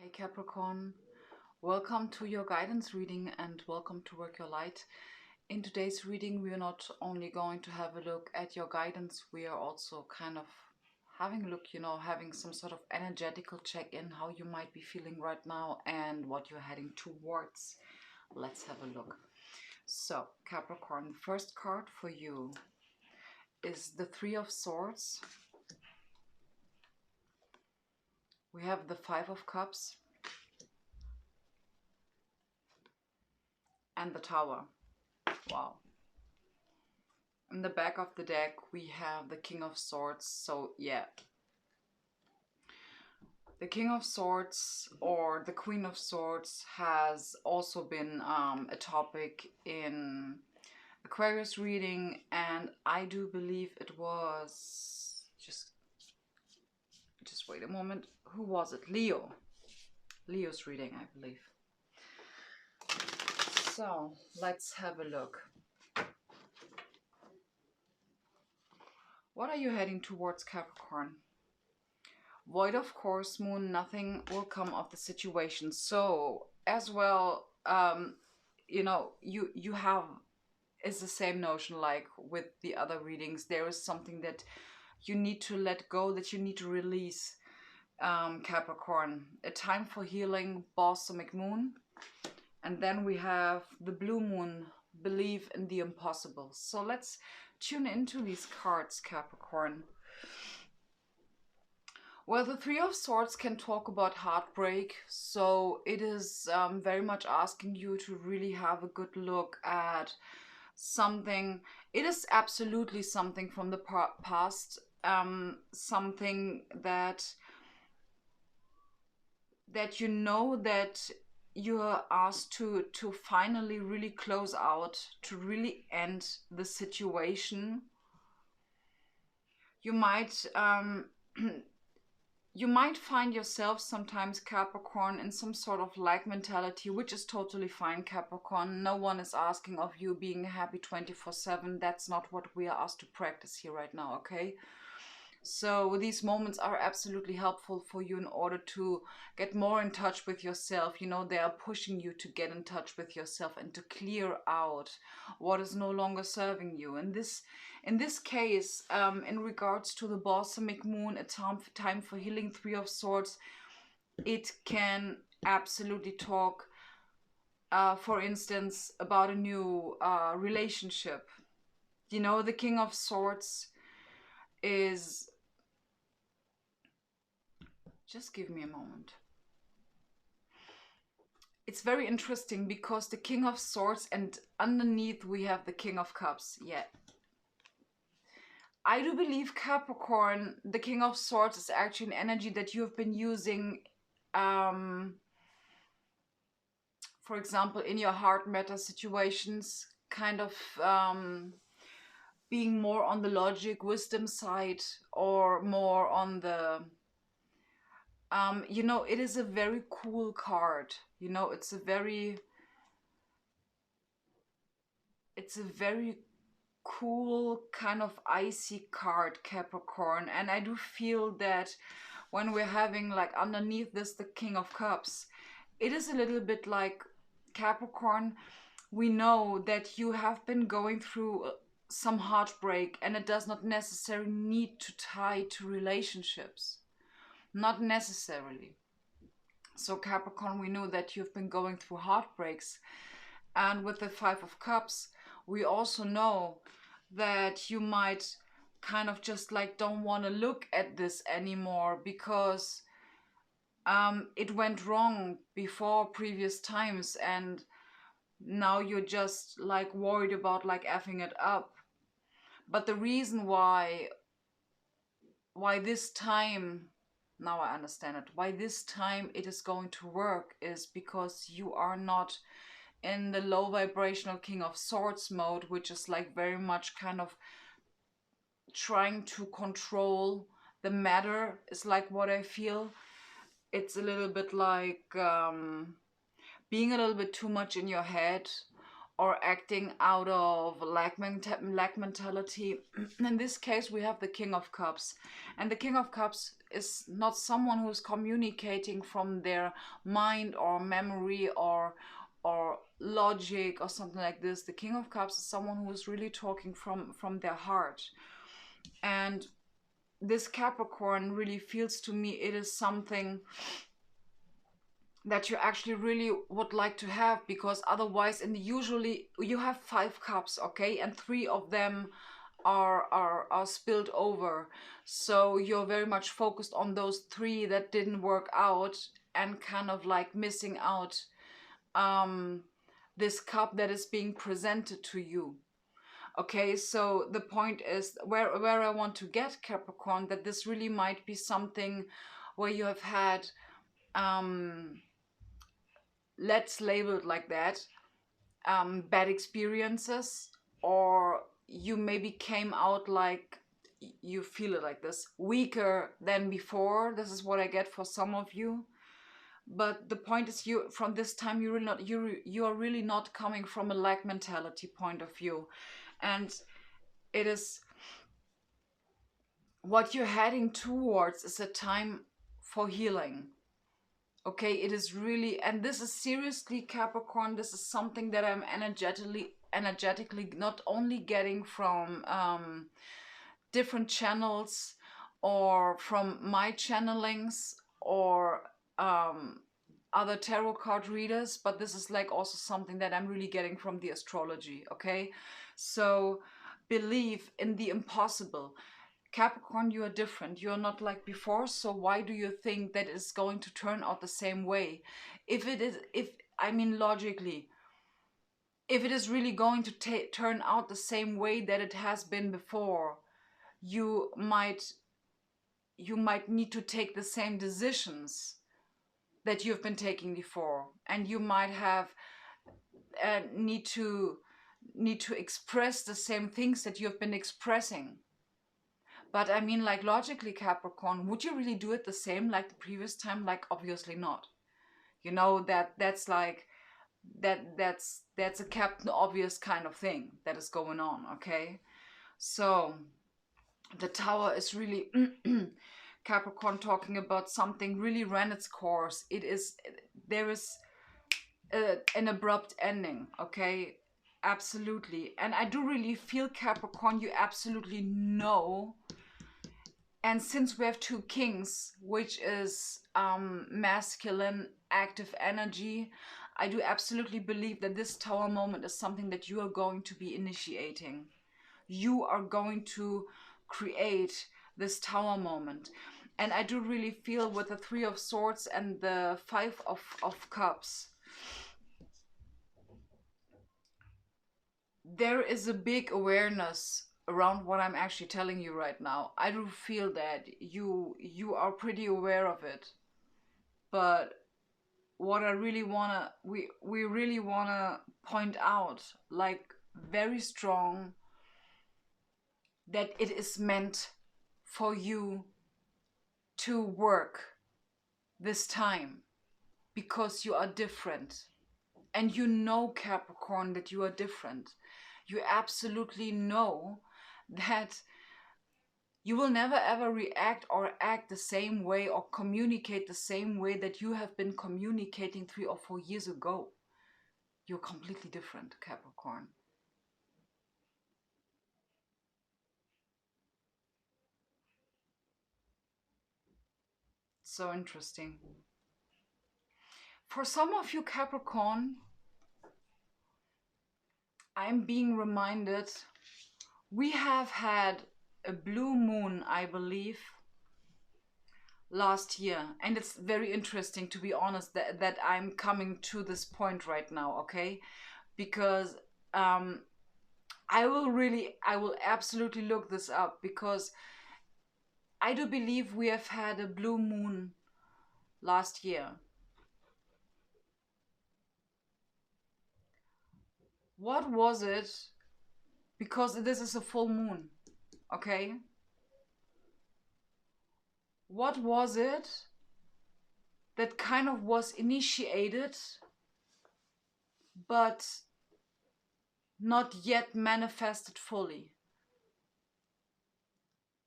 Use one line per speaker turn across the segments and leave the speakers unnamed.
Hey Capricorn, welcome to your guidance reading and welcome to Work Your Light. In today's reading, we are not only going to have a look at your guidance, we are also kind of having a look, having some sort of energetical check-in, how you might be feeling right now and what you're heading towards. Let's have a look. So Capricorn, the first card for you is the Three of Swords. We have the Five of Cups and the Tower. Wow. In the back of the deck, we have the King of Swords. So yeah, the King of Swords or the Queen of Swords has also been a topic in Aquarius reading, and I do believe it was just wait a moment. Who was it? Leo's reading, I believe. So let's have a look. What are you heading towards, Capricorn? Void of course, Moon, nothing will come of the situation. So as well, you have is the same notion like with the other readings. There is something that you need to let go, that you need to release, Capricorn. A time for healing, balsamic moon. And then we have the blue moon, believe in the impossible. So let's tune into these cards, Capricorn. Well, the Three of Swords can talk about heartbreak. So it is very much asking you to really have a good look at something. It is absolutely something from the past. Something that you know that you are asked to finally really close out, to really end the situation. You might you might find yourself sometimes, Capricorn, in some sort of lack mentality, which is totally fine, Capricorn. No one is asking of you being happy 24/7. That's not what we are asked to practice here right now, okay? So these moments are absolutely helpful for you in order to get more in touch with yourself. You know, they are pushing you to get in touch with yourself and to clear out what is no longer serving you. In this case, in regards to the balsamic moon, a time for healing, Three of Swords, it can absolutely talk, for instance, about a new relationship. You know, the King of Swords is... Just give me a moment. It's very interesting because the King of Swords and underneath we have the King of Cups. Yeah. I do believe, Capricorn, the King of Swords is actually an energy that you have been using, for example, in your heart matter situations, kind of being more on the logic, wisdom side, or more on the... it is a very cool card. You know, it's a very cool kind of icy card, Capricorn. And I do feel that when we're having like underneath this the King of Cups, it is a little bit like, Capricorn, we know that you have been going through some heartbreak, and it does not necessarily need to tie to relationships. Not necessarily. So Capricorn, we know that you've been going through heartbreaks. And with the Five of Cups, we also know that you might kind of just like don't want to look at this anymore because it went wrong before previous times, and now you're just like worried about like effing it up. But the reason why this time... Now I understand it. Why this time it is going to work is because you are not in the low vibrational King of Swords mode, which is like very much kind of trying to control the matter, is like what I feel. It's a little bit like being a little bit too much in your head, or acting out of lack mentality. In this case, we have the King of Cups. And the King of Cups is not someone who's communicating from their mind or memory or logic or something like this. The King of Cups is someone who is really talking from their heart. And this Capricorn really feels to me it is something that you actually really would like to have, because otherwise, and usually you have 5 cups, okay, and 3 of them are spilled over, so you're very much focused on those 3 that didn't work out and kind of like missing out this cup that is being presented to you. Okay, so the point is where I want to get, Capricorn, that this really might be something where you have had let's label it like that, bad experiences, or you maybe came out like, you feel it like this, weaker than before. This is what I get for some of you. But the point is, you from this time you're really not, you are really not coming from a lack mentality point of view, and it is what you're heading towards is a time for healing. Okay, it is really, and this is seriously, Capricorn, this is something that I'm energetically not only getting from different channels or from my channelings or other tarot card readers, but this is like also something that I'm really getting from the astrology. Okay, so believe in the impossible. Capricorn, you are different. You are not like before. So why do you think that it's going to turn out the same way? If it is, I mean logically, if it is really going to turn out the same way that it has been before, you might need to take the same decisions that you've been taking before, and you might have need to express the same things that you've been expressing. But I mean, like, logically, Capricorn, would you really do it the same like the previous time? Like, obviously not. You know, that's like, that's a Captain Obvious kind of thing that is going on, okay? So, the Tower is really, Capricorn, talking about something really ran its course. There is an abrupt ending, okay? Absolutely. And I do really feel, Capricorn, you absolutely know. And since we have 2 kings, which is masculine, active energy, I do absolutely believe that this Tower moment is something that you are going to be initiating. You are going to create this Tower moment. And I do really feel with the 3 of Swords and the 5 of Cups, there is a big awareness around what I'm actually telling you right now. I do feel that you are pretty aware of it. But what I really wanna, we really wanna point out, like, very strong, that it is meant for you to work this time, because you are different. And you know, Capricorn, that you are different. You absolutely know that you will never ever react or act the same way or communicate the same way that you have been communicating 3 or 4 years ago. You're completely different, Capricorn. So interesting. For some of you, Capricorn, I'm being reminded, we have had a blue moon, I believe, last year. And it's very interesting, to be honest, that I'm coming to this point right now, okay? Because I will absolutely look this up, because I do believe we have had a blue moon last year. What was it? Because this is a full moon, okay? What was it that kind of was initiated, but not yet manifested fully.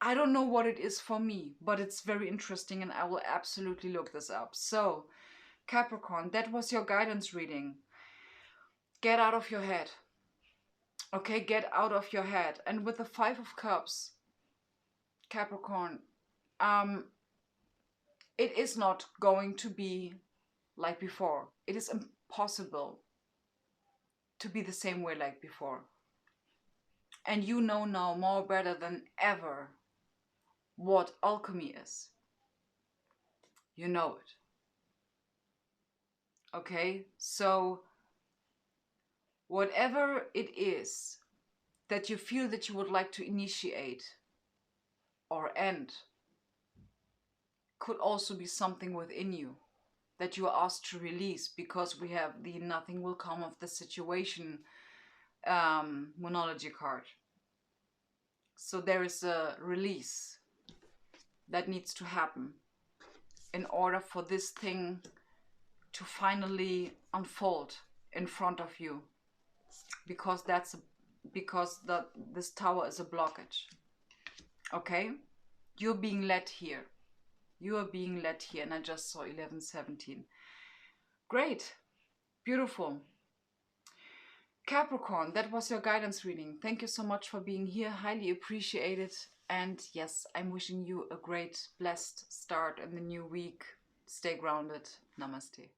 I don't know what it is for me, but it's very interesting and I will absolutely look this up. So, Capricorn, that was your guidance reading. Get out of your head. Okay, get out of your head. And with the Five of Cups, Capricorn, it is not going to be like before. It is impossible to be the same way like before. And you know now more better than ever what alchemy is. You know it. Okay, so whatever it is that you feel that you would like to initiate or end could also be something within you that you are asked to release, because we have the nothing will come of the situation monology card. So there is a release that needs to happen in order for this thing to finally unfold in front of you, because this tower is a blockage. Okay, you're being led here. You are being led here, and I just saw 1117. Great, beautiful. Capricorn, that was your guidance reading. Thank you so much for being here. Highly appreciate it. And yes, I'm wishing you a great, blessed start in the new week. Stay grounded. Namaste.